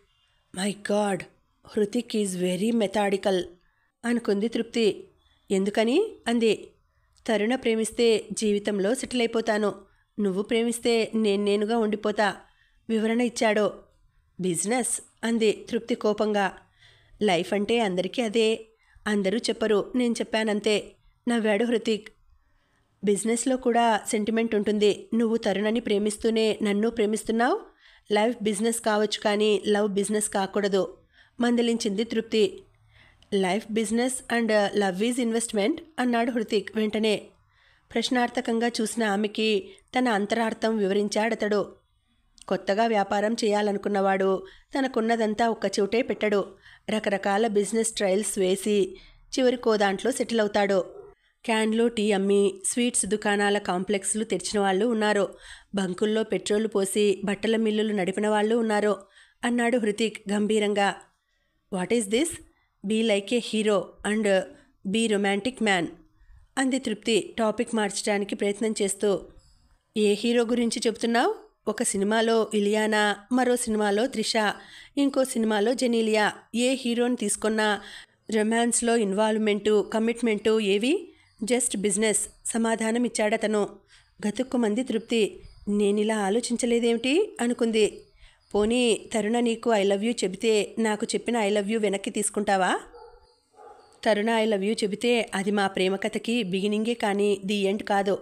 My God, Hrithik is very methodical అనుకుంది తృప్తి. ఎందుకని అంది. తరుణ ప్రేమిస్తే జీవితంలో సెటిల్ అయిపోతాను, నువ్వు ప్రేమిస్తే నేనుగా ఉండిపోతా వివరణ ఇచ్చాడు. బిజినెస్ అంది తృప్తి కోపంగా. లైఫ్ అంటే అందరికీ అదే, అందరూ చెప్పరు, నేను చెప్పానంతే నవ్వాడు హృతిక్. బిజినెస్లో కూడా సెంటిమెంట్ ఉంటుంది. నువ్వు తరుణని ప్రేమిస్తూనే నన్ను ప్రేమిస్తున్నావు. లైఫ్ బిజినెస్ కావచ్చు, కానీ లవ్ బిజినెస్ కాకూడదు మందలించింది తృప్తి. Life business and love is investment అన్నాడు హృతిక్ వెంటనే. ప్రశ్నార్థకంగా చూసిన ఆమెకి తన అంతరార్థం వివరించాడతడు. కొత్తగా వ్యాపారం చేయాలనుకున్నవాడు తనకున్నదంతా ఒక్క చోటే పెట్టడు. రకరకాల బిజినెస్ ట్రయల్స్ వేసి చివరికో దాంట్లో సెటిల్ అవుతాడు. క్యాన్లు టీ అమ్మి స్వీట్స్ దుకాణాల కాంప్లెక్స్లు తెరిచిన వాళ్ళు ఉన్నారు. బంకుల్లో పెట్రోలు పోసి బట్టల మిల్లులు నడిపిన వాళ్ళు ఉన్నారు అన్నాడు హృతిక్ గంభీరంగా. What is this? Be like a hero and be romantic man అంది తృప్తి టాపిక్ మార్చడానికి ప్రయత్నం చేస్తూ. ఏ హీరో గురించి చెబుతున్నావు? ఒక సినిమాలో ఇలియానా, మరో సినిమాలో త్రిష, ఇంకో సినిమాలో జెనీలియా. ఏ హీరోని తీసుకున్నా రొమాన్స్లో ఇన్వాల్వ్మెంటు కమిట్మెంటు ఏవి? జస్ట్ బిజినెస్ సమాధానం ఇచ్చాడతను. గతుక్కుమంది తృప్తి. నేనిలా ఆలోచించలేదేమిటి అనుకుంది. పోనీ తరుణ నీకు ఐ లవ్ యూ చెబితే నాకు చెప్పిన ఐ లవ్ యూ వెనక్కి తీసుకుంటావా? తరుణ ఐ లవ్ యూ చెబితే అది మా ప్రేమ కథకి బిగినింగే కానీ ది ఎండ్ కాదు.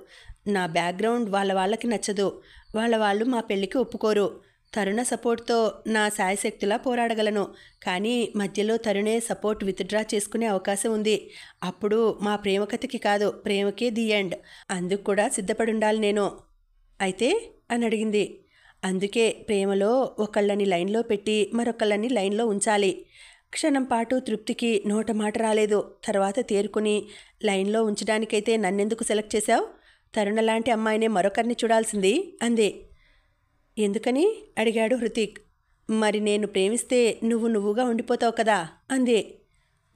నా బ్యాక్గ్రౌండ్ వాళ్ళకి నచ్చదు. వాళ్ళు మా పెళ్ళికి ఒప్పుకోరు. తరుణ సపోర్ట్తో నా శాయశక్తిలా పోరాడగలను. కానీ మధ్యలో తరుణే సపోర్ట్ విత్డ్రా చేసుకునే అవకాశం ఉంది. అప్పుడు మా ప్రేమ కథకి కాదు, ప్రేమకే ది ఎండ్. అందుకు కూడా సిద్ధపడుండాలి నేను. అయితే అని అడిగింది. అందుకే ప్రేమలో ఒకళ్ళని లైన్లో పెట్టి మరొకళ్ళని లైన్లో ఉంచాలి. క్షణం పాటు తృప్తికి నోట మాట రాలేదు. తర్వాత తేరుకుని, లైన్లో ఉంచడానికైతే నన్నెందుకు సెలెక్ట్ చేశావు? తరుణ లాంటి అమ్మాయినే మరొకరిని చూడాల్సింది అంది. ఎందుకని అడిగాడు హృతిక్. మరి నేను ప్రేమిస్తే నువ్వుగా ఉండిపోతావు కదా అంది.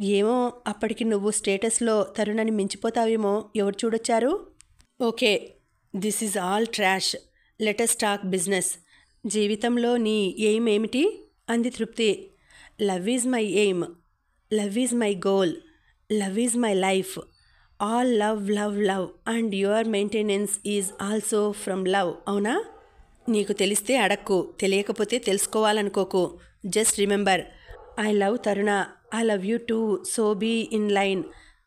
ఏమో, అప్పటికి నువ్వు స్టేటస్లో తరుణని మించిపోతావేమో, ఎవరు చూడొచ్చారు? Okay, this is all trash. Let's talk business. జీవితంలో నీ ఎయిమ్ ఏమిటి అంది Trupti. Love is my aim. Love is my goal. Love is my life. All love love love and your maintenance is also from love. అవునా? నీకు తెలిస్తే అడక్కు, తెలియకపోతే తెలుసుకోవాలనుకోకు. Just remember, I love Taruna. I love you too. So be in line.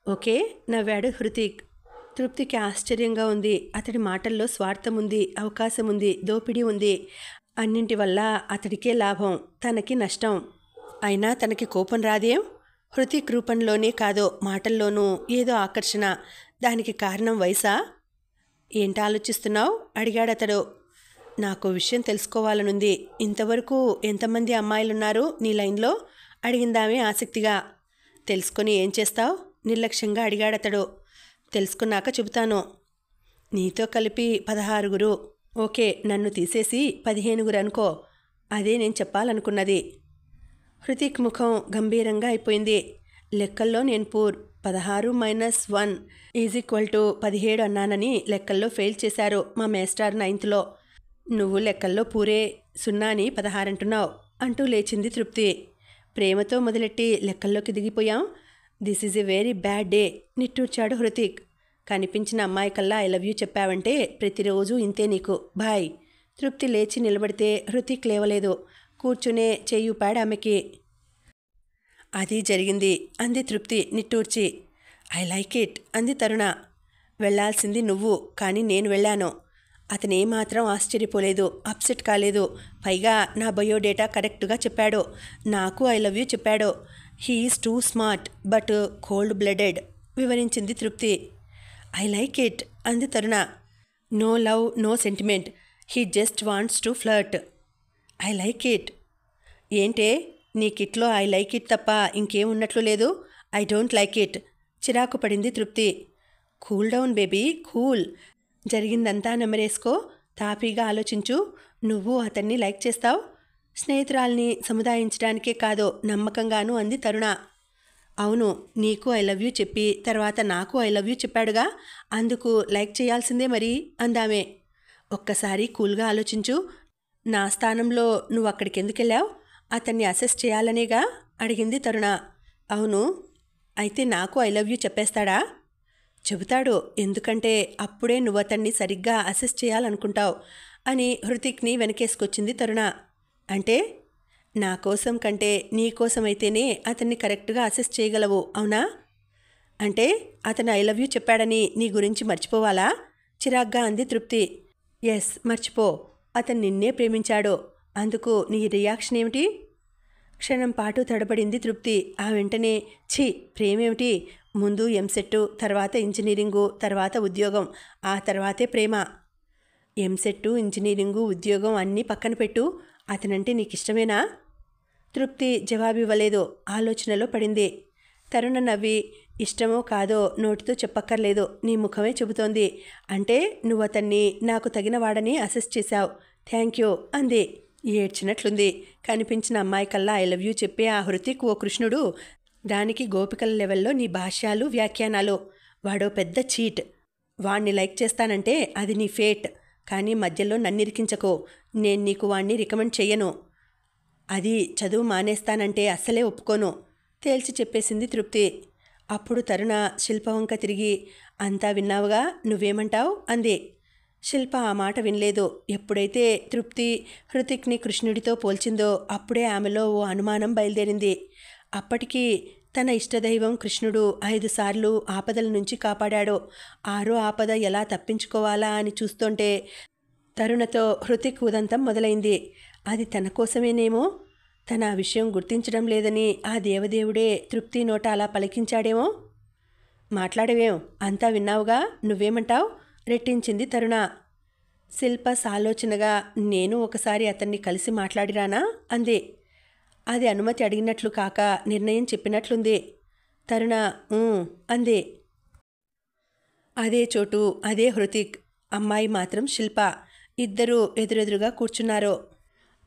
Okay నవ్వాడు హృతిక్. తృప్తికి ఆశ్చర్యంగా ఉంది. అతడి మాటల్లో స్వార్థం ఉంది, అవకాశం ఉంది, దోపిడీ ఉంది. అన్నింటి వల్ల అతడికే లాభం, తనకి నష్టం. అయినా తనకి కోపం రాదేం? హృతిక్ రూపంలోనే కాదో మాటల్లోనూ ఏదో ఆకర్షణ. దానికి కారణం వయసా? ఏంటి ఆలోచిస్తున్నావు అడిగాడతడు. నాకు విషయం తెలుసుకోవాలనుంది. ఇంతవరకు ఎంతమంది అమ్మాయిలున్నారు నీ లైన్లో అడిగిందామే ఆసక్తిగా. తెలుసుకొని ఏం చేస్తావు నిర్లక్ష్యంగా అడిగాడతడు. తెలుసుకున్నాక చెబుతాను. నీతో కలిపి 16. ఓకే, నన్ను తీసేసి 15 అనుకో. అదే నేను చెప్పాలనుకున్నది. హృతిక్ ముఖం గంభీరంగా అయిపోయింది. లెక్కల్లో నేను పూర్. 16 - 1 = 17 అన్నానని లెక్కల్లో ఫెయిల్ చేశారు మా మేస్టార్ 9th. నువ్వు లెక్కల్లో పూరే, 0 - 16 అంటున్నావు అంటూ లేచింది తృప్తి. ప్రేమతో మొదలెట్టి లెక్కల్లోకి దిగిపోయాం. This is a very bad day నిట్టూర్చాడు హృతిక్. కనిపించిన అమ్మాయి కల్లా ఐ లవ్ యూ చెప్పావంటే ప్రతిరోజు ఇంతే నీకు. బాయ్. తృప్తి లేచి నిలబడితే హృతిక్ లేవలేదు. కూర్చునే చెయ్యూపాడు ఆమెకి. అది జరిగింది అంది తృప్తి నిట్టూర్చి. ఐ లైక్ ఇట్ అంది తరుణ. వెళ్లాల్సింది నువ్వు, కానీ నేను వెళ్ళాను. అతనేమాత్రం ఆశ్చర్యపోలేదు, అప్సెట్ కాలేదు. పైగా నా బయోడేటా కరెక్ట్గా చెప్పాడు. నాకు ఐ లవ్ యూ చెప్పాడు. He is too smart but cold blooded వివరించింది తృప్తి. ఐ లైక్ ఇట్ అంది Taruna. No love, no sentiment. He just wants to flirt. I like it. ఏంటే నీ కిట్లో ఐ లైక్ ఇట్ తప్ప ఇంకేం ఉన్నట్లు లేదు? I don't like it. చిరాకు పడింది తృప్తి. Cool down baby, cool. జరిగిందంతా నెమరేసుకో. తాపీగా ఆలోచించు. నువ్వు అతన్ని లైక్ చేస్తావు. స్నేహితురాల్ని సముదాయించడానికే కాదు, నమ్మకంగాను అంది తరుణ. అవును, నీకు ఐ లవ్ యూ చెప్పి తర్వాత నాకు ఐ లవ్ యూ చెప్పాడుగా, అందుకు లైక్ చేయాల్సిందే మరి అందామే. ఒక్కసారి కూల్గా ఆలోచించు. నా స్థానంలో నువ్వు అక్కడికి ఎందుకెళ్ళావు? అతన్ని అసెస్ చేయాలనేగా అడిగింది తరుణ. అవును. అయితే నాకు ఐ లవ్ యూ చెప్పేస్తాడా? చెబుతాడు. ఎందుకంటే అప్పుడే నువ్వు అతన్ని సరిగ్గా అసెస్ చేయాలనుకుంటావు అని హృతిక్ని వెనకేసుకొచ్చింది తరుణ. అంటే నా కోసం కంటే నీ కోసమైతేనే అతన్ని కరెక్ట్గా అసెస్ చేయగలవు, అవునా? అంటే అతను ఐ లవ్ యూ చెప్పాడని నీ గురించి మర్చిపోవాలా? చిరాగ్గా అంది తృప్తి. ఎస్, మర్చిపో. అతను నిన్నే ప్రేమించాడు. అందుకు నీ రియాక్షన్ ఏమిటి? క్షణం పాటు తడబడింది తృప్తి. ఆ వెంటనే ఛీ, ప్రేమేమిటి? ముందు ఎంసెట్, తర్వాత ఇంజనీరింగు, తర్వాత ఉద్యోగం, ఆ తర్వాతే ప్రేమ. ఎంసెట్, ఇంజనీరింగు, ఉద్యోగం అన్నీ పక్కన పెట్టు. అతనంటే నీకిష్టమేనా? తృప్తి జవాబివ్వలేదు. ఆలోచనలో పడింది. తరుణ నవ్వి, ఇష్టమో కాదో నోటితో చెప్పక్కర్లేదు, నీ ముఖమే చెబుతోంది. అంటే నువ్వు అతన్ని నాకు తగిన వాడని అసెస్ చేశావు. థ్యాంక్ యూ అంది. ఏడ్చినట్లుంది. కనిపించిన అమ్మాయి కల్లా ఐ లవ్ యూ చెప్పే ఆ హృతిక్ ఓ కృష్ణుడు. దానికి గోపికల లెవెల్లో నీ భాష్యాలు, వ్యాఖ్యానాలు. వాడో పెద్ద చీట్. వాణ్ణి లైక్ చేస్తానంటే అది నీ ఫేట్. కానీ మధ్యలో నన్నిరికించకో. నేను నీకు వాణ్ణి రికమెండ్ చెయ్యను. అది చదువు మానేస్తానంటే అస్సలే ఒప్పుకోను తేల్చి చెప్పేసింది తృప్తి. అప్పుడు తరుణ శిల్ప వంక తిరిగి, అంతా విన్నావుగా, నువ్వేమంటావు అంది. శిల్ప ఆ మాట వినలేదు. ఎప్పుడైతే తృప్తి హృతిక్ని కృష్ణుడితో పోల్చిందో అప్పుడే ఆమెలో ఓ అనుమానం బయలుదేరింది. అప్పటికి తన ఇష్టదైవం కృష్ణుడు 5 సార్లు ఆపదల నుంచి కాపాడాడు. 6వ ఆపద ఎలా తప్పించుకోవాలా అని చూస్తుంటే తరుణతో హృతిక్ ఉదంతం మొదలైంది. అది తన కోసమేనేమో. తన ఆ విషయం గుర్తించడం లేదని ఆ దేవదేవుడే తృప్తి నోట అలా పలికించాడేమో. మాట్లాడవేం, అంతా విన్నావుగా, నువ్వేమంటావు రెట్టించింది తరుణ. శిల్ప సాలోచనగా, నేను ఒకసారి అతన్ని కలిసి మాట్లాడిరానా అంది. అది అనుమతి అడిగినట్లు కాక నిర్ణయం చెప్పినట్లుంది. తరుణ అంది. అదే చోటు, అదే హృతిక్. అమ్మాయి మాత్రం శిల్ప. ఇద్దరూ ఎదురెదురుగా కూర్చున్నారు.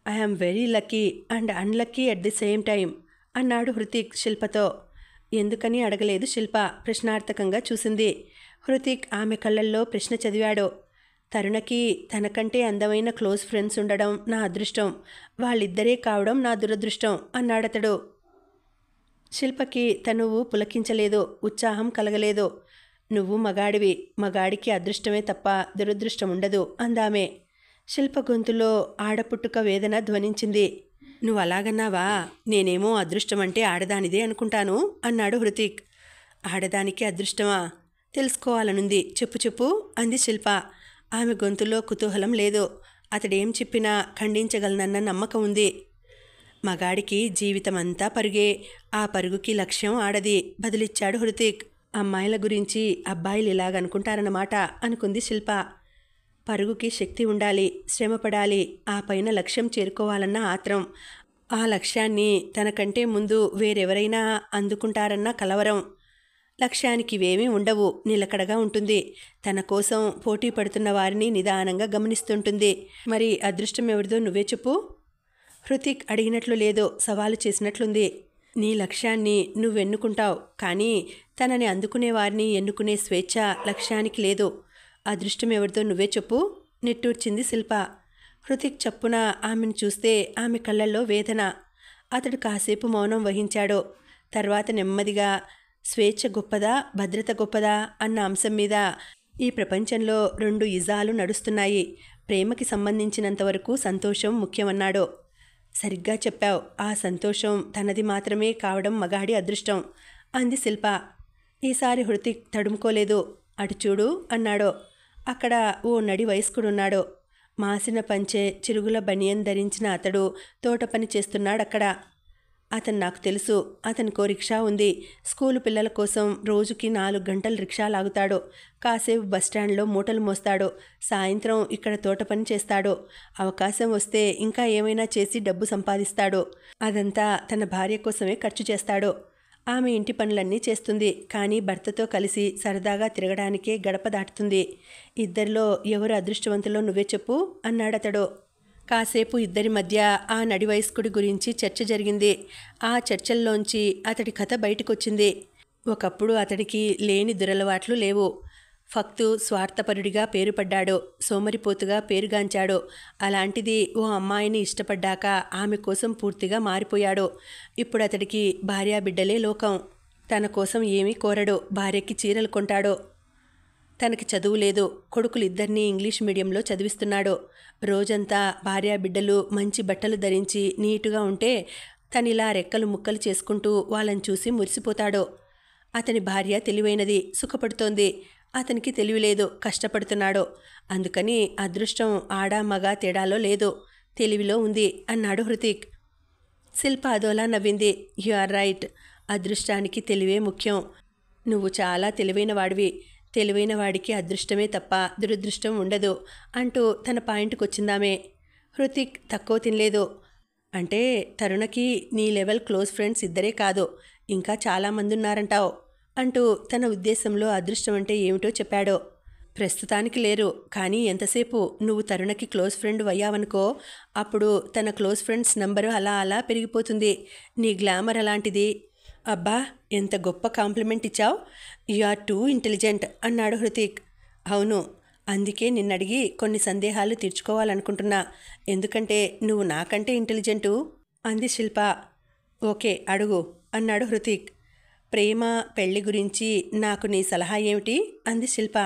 I am very lucky and unlucky at the same time అన్నాడు హృతిక్ శిల్పతో. ఎందుకని అడగలేదు శిల్ప. ప్రశ్నార్థకంగా చూసింది. హృతిక్ ఆమె కళ్ళల్లో ప్రశ్న చదివాడు. తరుణకి తనకంటే అందమైన క్లోజ్ ఫ్రెండ్స్ ఉండడం నా అదృష్టం, వాళ్ళిద్దరే కావడం నా దురదృష్టం అన్నాడతడు. శిల్పకి తనువు పులకించలేదు, ఉత్సాహం కలగలేదు. నువ్వు మగాడివి, మగాడికి అదృష్టమే తప్ప దురదృష్టం ఉండదు అందామే. శిల్ప గొంతులో ఆడపుట్టుక వేదన ధ్వనించింది. నువ్వు అలాగన్నావా? నేనేమో అదృష్టం అంటే ఆడదానిదే అనుకుంటాను అన్నాడు హృతిక్. ఆడదానికి అదృష్టమా? తెలుసుకోవాలనుంది, చెప్పు చెప్పు అంది శిల్ప. ఆమె గొంతులో కుతూహలం లేదు. అతడేం చెప్పినా ఖండించగలనన్న నమ్మకం ఉంది. మగాడికి జీవితమంతా పరుగే, ఆ పరుగుకి లక్ష్యం ఆడది బదులిచ్చాడు హృతిక్. అమ్మాయిల గురించి అబ్బాయిలు ఇలాగనుకుంటారన్నమాట అనుకుంది శిల్ప. పరుగుకి శక్తి ఉండాలి, శ్రమపడాలి, ఆ పైన లక్ష్యం చేరుకోవాలన్న ఆత్రం. ఆ లక్ష్యాన్ని తనకంటే ముందు వేరెవరైనా అందుకుంటారన్న కలవరం. లక్ష్యానికి ఇవేమీ ఉండవు, నిలకడగా ఉంటుంది. తన కోసం పోటీ పడుతున్న వారిని నిదానంగా గమనిస్తుంటుంది. మరి అదృష్టం ఎవరిదో నువ్వే చెప్పు. హృతిక్ అడిగినట్లు లేదు, సవాలు చేసినట్లుంది. నీ లక్ష్యాన్ని నువ్వెన్నుకుంటావు, కానీ తనని అందుకునే వారిని ఎన్నుకునే స్వేచ్ఛ లక్ష్యానికి లేదు. అదృష్టం ఎవరిదో నువ్వే చెప్పు నిట్టూర్చింది శిల్ప. హృతిక్ చప్పున ఆమెను చూస్తే ఆమె కళ్ళల్లో వేదన. అతడు కాసేపు మౌనం వహించాడు. తర్వాత నెమ్మదిగా, స్వేచ్ఛ గొప్పదా, భద్రత గొప్పదా అన్న అంశం మీద ఈ ప్రపంచంలో 2 ఇజాలు నడుస్తున్నాయి. ప్రేమకి సంబంధించినంతవరకు సంతోషం ముఖ్యమన్నాడు. సరిగ్గా చెప్పావు. ఆ సంతోషం తనది మాత్రమే కావడం మగాడి అదృష్టం అంది శిల్ప. ఈసారి హృతిక్ తడుముకోలేదు. అటు చూడు అన్నాడు. అక్కడ ఓ నడి వయస్కుడున్నాడు. మాసిన పంచె, చిరుగుల బనియన్ ధరించిన అతడు తోట పని చేస్తున్నాడక్కడ. అతను నాకు తెలుసు. అతనికో రిక్షా ఉంది. స్కూలు పిల్లల కోసం రోజుకి 4 గంటలు రిక్షా లాగుతాడు. కాసేపు బస్టాండ్లో మూటలు మోస్తాడు. సాయంత్రం ఇక్కడ తోట పని చేస్తాడు. అవకాశం వస్తే ఇంకా ఏమైనా చేసి డబ్బు సంపాదిస్తాడు. అదంతా తన భార్య కోసమే ఖర్చు చేస్తాడు. ఆమె ఇంటి పనులన్నీ చేస్తుంది, కానీ భర్తతో కలిసి సరదాగా తిరగడానికే గడప దాటుతుంది. ఇద్దరిలో ఎవరు అదృష్టవంతులో నువ్వే చెప్పు అన్నాడతడు. కాసేపు ఇద్దరి మధ్య ఆ నడి వయస్కుడి గురించి చర్చ జరిగింది. ఆ చర్చల్లోంచి అతడి కథ బయటకొచ్చింది. ఒకప్పుడు అతడికి లేని దురలవాట్లు లేవు. ఫక్తు స్వార్థపరుడిగా పేరుపడ్డాడు. సోమరిపోతుగా పేరుగాంచాడు. అలాంటిది ఓ అమ్మాయిని ఇష్టపడ్డాక ఆమె కోసం పూర్తిగా మారిపోయాడు. ఇప్పుడు అతడికి భార్యాబిడ్డలే లోకం. తన కోసం ఏమీ కోరడు. భార్యకి చీరలు కొంటాడు. తనకి చదువు లేదు. కొడుకులిద్దరినీ ఇంగ్లీష్ మీడియంలో చదివిస్తున్నాడు. రోజంతా భార్యాబిడ్డలు మంచి బట్టలు ధరించి నీటుగా ఉంటే తనిలా రెక్కలు ముక్కలు చేసుకుంటూ వాళ్ళని చూసి మురిసిపోతాడు. అతని భార్య తెలివైనది, సుఖపడుతోంది. అతనికి తెలివిలేదు, కష్టపడుతున్నాడు. అందుకని అదృష్టం ఆడా మగ తేడాలో లేదు, తెలివిలో ఉంది అన్నాడు హృతిక్. శిల్ప అదోలా నవ్వింది. You are right. అదృష్టానికి తెలివే ముఖ్యం. నువ్వు చాలా తెలివైన వాడివి. తెలివైన వాడికి అదృష్టమే తప్ప దురదృష్టం ఉండదు అంటూ తన పాయింట్కి వచ్చిందామే. హృతిక్ తక్కువ తినలేదు. అంటే తరుణకి నీ లెవెల్ క్లోజ్ ఫ్రెండ్స్ ఇద్దరే కాదు, ఇంకా చాలామంది ఉన్నారంటావు అంటూ తన ఉద్దేశంలో అదృష్టం అంటే ఏమిటో చెప్పాడు. ప్రస్తుతానికి లేరు, కానీ ఎంతసేపు నువ్వు తరుణకి క్లోజ్ ఫ్రెండ్ అయ్యావనుకో, అప్పుడు తన క్లోజ్ ఫ్రెండ్స్ నంబరు అలా అలా పెరిగిపోతుంది. నీ గ్లామర్ అలాంటిది. అబ్బా, ఎంత గొప్ప కాంప్లిమెంట్ ఇచ్చావు. యు ఆర్ టూ ఇంటెలిజెంట్ అన్నాడు హృతిక్. అవును, అందుకే నిన్నడిగి కొన్ని సందేహాలు తీర్చుకోవాలనుకుంటున్నా. ఎందుకంటే నువ్వు నాకంటే ఇంటెలిజెంటు అంది శిల్ప. ఓకే, అడుగు అన్నాడు హృతిక్. ప్రేమ పెళ్లి గురించి నాకు నీ సలహా ఏమిటి అంది శిల్ప.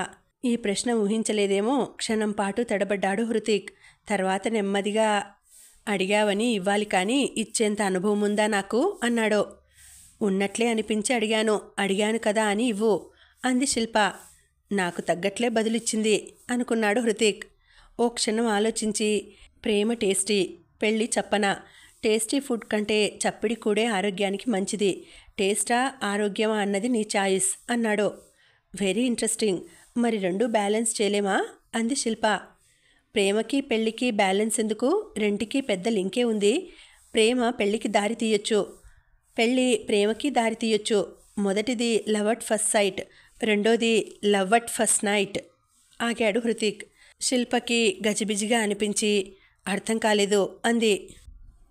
ఈ ప్రశ్న ఊహించలేదేమో. క్షణం పాటు తడబడ్డాడు హృతిక్. తర్వాత నెమ్మదిగా అడిగావని ఇవ్వాలి, కానీ ఇచ్చేంత అనుభవం ఉందా నాకు అన్నాడు. ఉన్నట్లే అనిపించి అడిగాను కదా అని ఇవ్వు అంది శిల్ప. నాకు తగ్గట్లే బదులిచ్చింది అనుకున్నాడు హృతిక్. ఓ క్షణం ఆలోచించి, ప్రేమ టేస్టీ, పెళ్ళి చప్పన. టేస్టీ ఫుడ్ కంటే చప్పిడి కూడే ఆరోగ్యానికి మంచిది. టేస్టా ఆరోగ్యమా అన్నది నీ చాయిస్ అన్నాడు. Very interesting. మరి రెండూ బ్యాలెన్స్ చేయలేమా అంది శిల్ప. ప్రేమకి పెళ్ళికి బ్యాలెన్స్ ఎందుకు? రెంటికి పెద్ద లింకే ఉంది. ప్రేమ పెళ్ళికి దారి తీయొచ్చు, పెళ్ళి ప్రేమకి దారి తీయొచ్చు. మొదటిది లవ్ అట్ ఫస్ట్ సైట్, రెండోది లవ్ అట్ ఫస్ట్ నైట్. ఆగాడు హృతిక్. శిల్పకి గజిబిజిగా అనిపించి అర్థం కాలేదు అంది.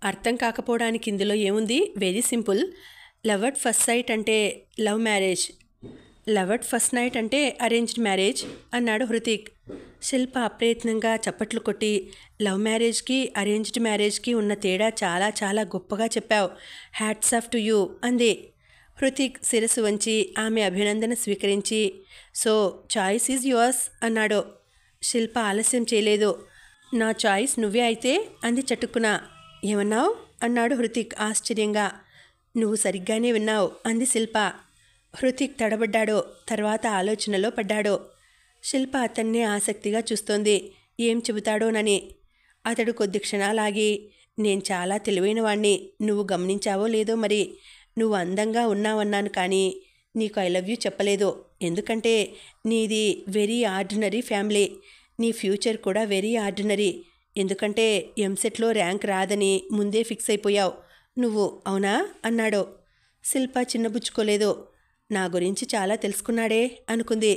అర్థం కాకపోవడానికి ఇందులో ఏముంది? Very simple. Love at first sight అంటే love marriage, love at first night అంటే అరేంజ్డ్ మ్యారేజ్ అన్నాడు హృతిక్. శిల్ప అప్రయత్నంగా చప్పట్లు కొట్టి, లవ్ మ్యారేజ్కి అరేంజ్డ్ మ్యారేజ్కి ఉన్న తేడా చాలా చాలా గొప్పగా చెప్పావు. హ్యాట్స్ ఆఫ్ టు యూ అంది. హృతిక్ శిరస్సు వంచి ఆమె అభినందన స్వీకరించి, సో చాయిస్ ఈజ్ యువర్స్ అన్నాడు. శిల్ప ఆలస్యం చేయలేదు. నా చాయిస్ నువ్వే అయితే అంది చటుక్కున. ఏమన్నావు అన్నాడు హృతిక్ ఆశ్చర్యంగా. నువ్వు సరిగ్గానే విన్నావు అంది శిల్ప. హృతిక్ తడబడ్డాడు. తర్వాత ఆలోచనలో పడ్డాడు. శిల్ప అతన్నే ఆసక్తిగా చూస్తోంది, ఏం చెబుతాడోనని. అతడు కొద్ది క్షణాలాగి, నేను చాలా తెలివైన వాణ్ణి, నువ్వు గమనించావో లేదో మరి. నువ్వు అందంగా ఉన్నావన్నాను, కానీ నీకు ఐ లవ్ యూ చెప్పలేదు. ఎందుకంటే నీది వెరీ ఆర్డినరీ ఫ్యామిలీ. నీ ఫ్యూచర్ కూడా వెరీ ఆర్డినరీ. ఎందుకంటే ఎంసెట్లో ర్యాంక్ రాదని ముందే ఫిక్స్ అయిపోయావు నువ్వు, అవునా అన్నాడు. శిల్ప చిన్నబుచ్చుకోలేదు. నా గురించి చాలా తెలుసుకున్నాడే అనుకుంది.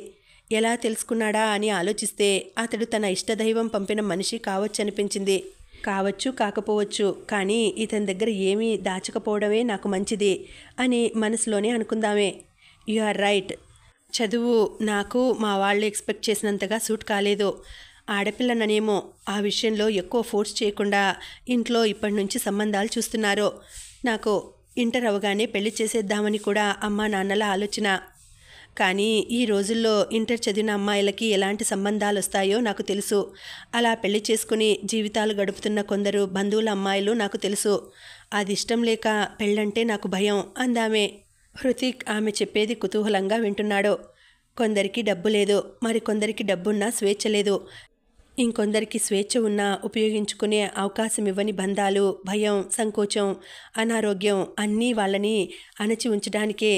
ఎలా తెలుసుకున్నాడా అని ఆలోచిస్తే అతడు తన ఇష్టదైవం పంపిన మనిషి కావచ్చనిపించింది. కావచ్చు, కాకపోవచ్చు, కానీ ఇతని దగ్గర ఏమీ దాచకపోవడమే నాకు మంచిది అని మనసులోనే అనుకుందామే. You are right. చదువు నాకు మా వాళ్ళు ఎక్స్పెక్ట్ చేసినంతగా సూట్ కాలేదు. ఆడపిల్లననేమో ఆ విషయంలో ఎక్కువ ఫోర్స్ చేయకుండా ఇంట్లో ఇప్పటి నుంచి సంబంధాలు చూస్తున్నారు. నాకు ఇంటర్ అవగానే పెళ్లి చేసేద్దామని కూడా అమ్మా నాన్నల ఆలోచన. కానీ ఈ రోజుల్లో ఇంటర్ చదివిన అమ్మాయిలకి ఎలాంటి సంబంధాలు వస్తాయో నాకు తెలుసు. అలా పెళ్లి చేసుకుని జీవితాలు గడుపుతున్న కొందరు బంధువుల అమ్మాయిలు నాకు తెలుసు. అది ఇష్టం లేక పెళ్ళంటే నాకు భయం అందామే. హృతిక్ ఆమె చెప్పేది కుతూహలంగా వింటున్నాడు. కొందరికి డబ్బు లేదు, మరికొందరికి డబ్బున్నా స్వేచ్ఛ లేదు. ఇంకొందరికి స్వేచ్ఛ ఉన్నా ఉపయోగించుకునే అవకాశం ఇవ్వని బంధాలు, భయం, సంకోచం, అనారోగ్యం అన్నీ వాళ్ళని అణచి ఉంచడానికే.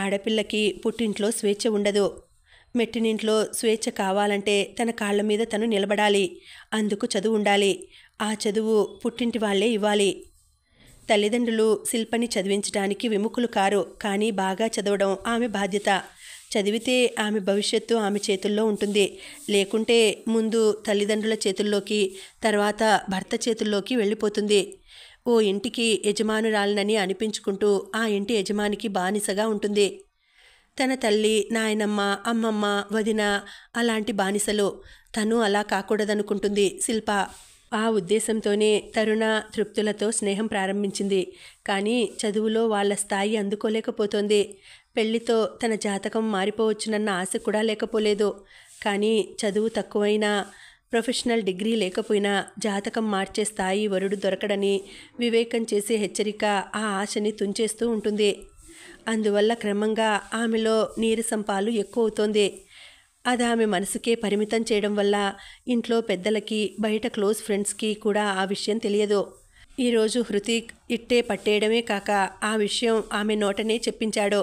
ఆడపిల్లకి పుట్టింట్లో స్వేచ్ఛ ఉండదు. మెట్టినింట్లో స్వేచ్ఛ కావాలంటే తన కాళ్ళ మీద తను నిలబడాలి. అందుకు చదువు ఉండాలి. ఆ చదువు పుట్టింటి వాళ్లే ఇవ్వాలి. తల్లిదండ్రులు శిల్పని చదివించడానికి విముఖులు కారు, కానీ బాగా చదవడం ఆమె బాధ్యత. చదివితే ఆమె భవిష్యత్తు ఆమె చేతుల్లో ఉంటుంది. లేకుంటే ముందు తల్లిదండ్రుల చేతుల్లోకి, తర్వాత భర్త చేతుల్లోకి వెళ్ళిపోతుంది. ఓ ఇంటికి యజమానురాలనని అనిపించుకుంటూ ఆ ఇంటి యజమానికి బానిసగా ఉంటుంది. తన తల్లి, నాయనమ్మ, అమ్మమ్మ, వదిన అలాంటి బానిసలు. తను అలా కాకూడదనుకుంటుంది శిల్ప. ఆ ఉద్దేశంతోనే తరుణ తృప్తులతో స్నేహం ప్రారంభించింది. కానీ చదువులో వాళ్ళ స్థాయి అందుకోలేకపోతోంది. పెళ్లితో తన జాతకం మారిపోవచ్చునన్న ఆశ కూడా లేకపోలేదు. కానీ చదువు తక్కువైనా, ప్రొఫెషనల్ డిగ్రీ లేకపోయినా జాతకం మార్చే స్థాయి వరుడు దొరకడని వివేకం చేసే హెచ్చరిక ఆ ఆశని తుంచేస్తూ ఉంటుంది. అందువల్ల క్రమంగా ఆమెలో నీరసం పాలు ఎక్కువ అవుతోంది. అది ఆమె మనసుకే పరిమితం చేయడం వల్ల ఇంట్లో పెద్దలకి, బయట క్లోజ్ ఫ్రెండ్స్కి కూడా ఆ విషయం తెలియదు. ఈరోజు హృతిక్ ఇట్టే పట్టేయడమే కాక ఆ విషయం ఆమె నోటనే చెప్పించాడు.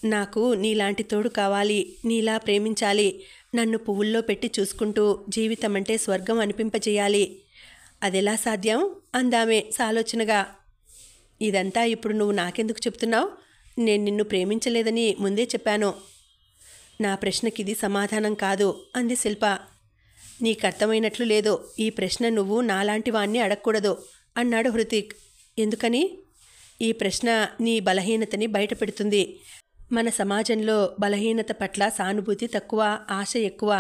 నాకు నీలాంటి తోడు కావాలి, నీలా ప్రేమించాలి, నన్ను పువ్వుల్లో పెట్టి చూసుకుంటూ జీవితం అంటే స్వర్గం అనిపింపజేయాలి. అదెలా సాధ్యం అందామే సాలోచనగా. ఇదంతా ఇప్పుడు నువ్వు నాకెందుకు చెప్తున్నావు? నేను నిన్ను ప్రేమించలేదని ముందే చెప్పాను. నా ప్రశ్నకిది సమాధానం కాదు అంది శిల్ప. నీకు అర్థమైనట్లు లేదు. ఈ ప్రశ్న నువ్వు నాలాంటి వాణ్ణి అడగకూడదు అన్నాడు హృతిక్. ఎందుకని? ఈ ప్రశ్న నీ బలహీనతని బయటపెడుతుంది. మన సమాజంలో బలహీనత పట్ల సానుభూతి తక్కువ, ఆశ ఎక్కువ.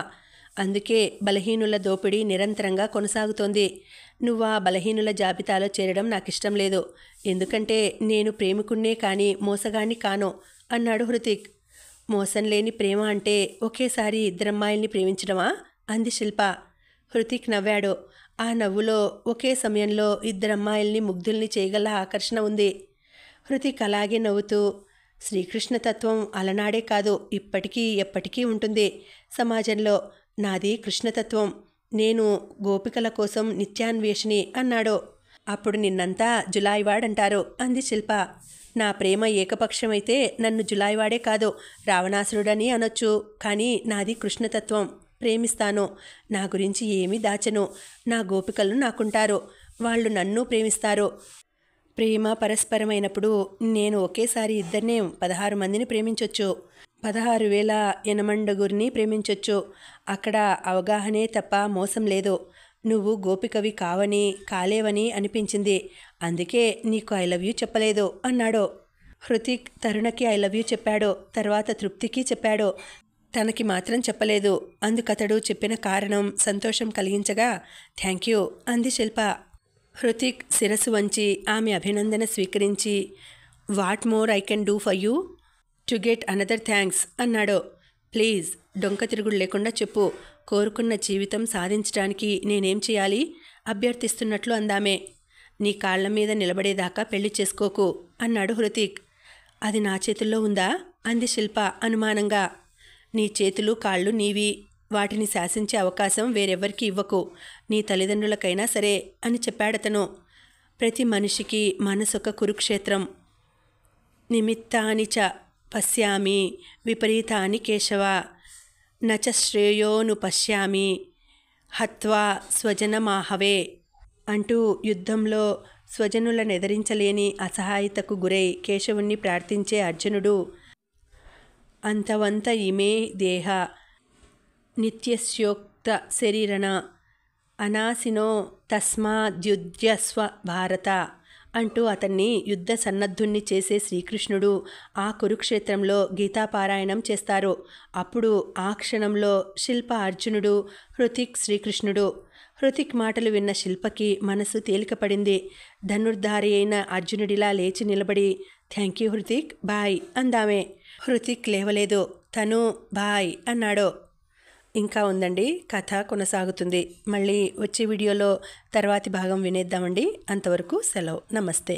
అందుకే బలహీనుల దోపిడీ నిరంతరంగా కొనసాగుతోంది. నువ్వు ఆ బలహీనుల జాబితాలో చేరడం నాకిష్టం లేదు. ఎందుకంటే నేను ప్రేమికుణ్ణే కానీ మోసగాణ్ణి కాను అన్నాడు హృతిక్. మోసం లేని ప్రేమ అంటే ఒకేసారి ఇద్దరమ్మాయిల్ని ప్రేమించడమా అంది శిల్ప. హృతిక్ నవ్వాడు. ఆ నవ్వులో ఒకే సమయంలో ఇద్దరమ్మాయిల్ని ముగ్ధుల్ని చేయగల ఆకర్షణ ఉంది. హృతిక్ అలాగే నవ్వుతూ, శ్రీకృష్ణ తత్వం అలనాడే కాదు, ఇప్పటికీ ఎప్పటికీ ఉంటుంది సమాజంలో. నాది కృష్ణతత్వం. నేను గోపికల కోసం నిత్యాన్వేషిని అన్నాడు. అప్పుడు నిన్నంతా జులాయివాడంటారు అంది శిల్ప. నా ప్రేమ ఏకపక్షమైతే నన్ను జులాయివాడే కాదు, రావణాసురుడని అనొచ్చు. కానీ నాది కృష్ణతత్వం. ప్రేమిస్తాను. నా గురించి ఏమీ దాచను. నా గోపికలు నాకుంటారు, వాళ్ళు నన్ను ప్రేమిస్తారు. ప్రేమ పరస్పరమైనప్పుడు నేను ఒకేసారి ఇద్దరినే 16 మందిని ప్రేమించొచ్చు, 16,000 ఎనమండుగురిని ప్రేమించొచ్చు. అక్కడ అవగాహనే తప్ప మోసం లేదు. నువ్వు గోపికవి కాలేవని అనిపించింది. అందుకే నీకు ఐ లవ్ యూ చెప్పలేదు అన్నాడు. హృతిక్ తరుణకి ఐ లవ్ యూ చెప్పాడు. తర్వాత తృప్తికి చెప్పాడు. తనకి మాత్రం చెప్పలేదు. అందుకతడు చెప్పిన కారణం సంతోషం కలిగించగా థ్యాంక్ యూ అంది శిల్ప. హృతిక్ శిరస్సు వంచి ఆమె అభినందన స్వీకరించి what more I can do for you to get another thanks అన్నాడు. ప్లీజ్ డొంక తిరుగుడు లేకుండా చెప్పు. కోరుకున్న జీవితం సాధించడానికి నేనేం చేయాలి అభ్యర్థిస్తున్నట్లు అందామే. నీ కాళ్ల మీద నిలబడేదాకా పెళ్లి చేసుకోకు అన్నాడు హృతిక్. అది నా చేతుల్లో ఉందా అంది శిల్ప అనుమానంగా. నీ చేతులు కాళ్ళు నీవి. వాటిని శాసించే అవకాశం వేరెవ్వరికి ఇవ్వకు, నీ తల్లిదండ్రులకైనా సరే అని చెప్పాడతను. ప్రతి మనిషికి మనసొక కురుక్షేత్రం. నిమిత్తాని చ పశ్యామి విపరీతాని కేశవ నచ శ్రేయోను పశ్యామి హత్వా స్వజనమాహవే అంటూ యుద్ధంలో స్వజనులనెదిరించలేని అసహాయతకు గురై కేశవుణ్ణి ప్రార్థించే అర్జునుడు అంతవంత ఇమే దేహ నిత్యస్యోక్త శరీరణ అనాసినో తస్మాద్యుధ్యస్వ భారత అంటూ అతన్ని యుద్ధ సన్నద్ధుణ్ణి చేసే శ్రీకృష్ణుడు ఆ కురుక్షేత్రంలో గీతాపారాయణం చేస్తారు. అప్పుడు ఆ క్షణంలో శిల్ప అర్జునుడు, హృతిక్ శ్రీకృష్ణుడు. హృతిక్ మాటలు విన్న శిల్పకి మనసు తేలికపడింది. ధనుర్ధారి అయిన అర్జునుడిలా లేచి నిలబడి థ్యాంక్ యూ హృతిక్, బాయ్ అందామే. హృతిక్ లేవలేదు. తను బాయ్ అన్నాడు. ఇంకా ఉందండి, కథ కొనసాగుతుంది. మళ్ళీ వచ్చే వీడియోలో తర్వాతి భాగం వినేద్దామండి. అంతవరకు సెలవు. నమస్తే.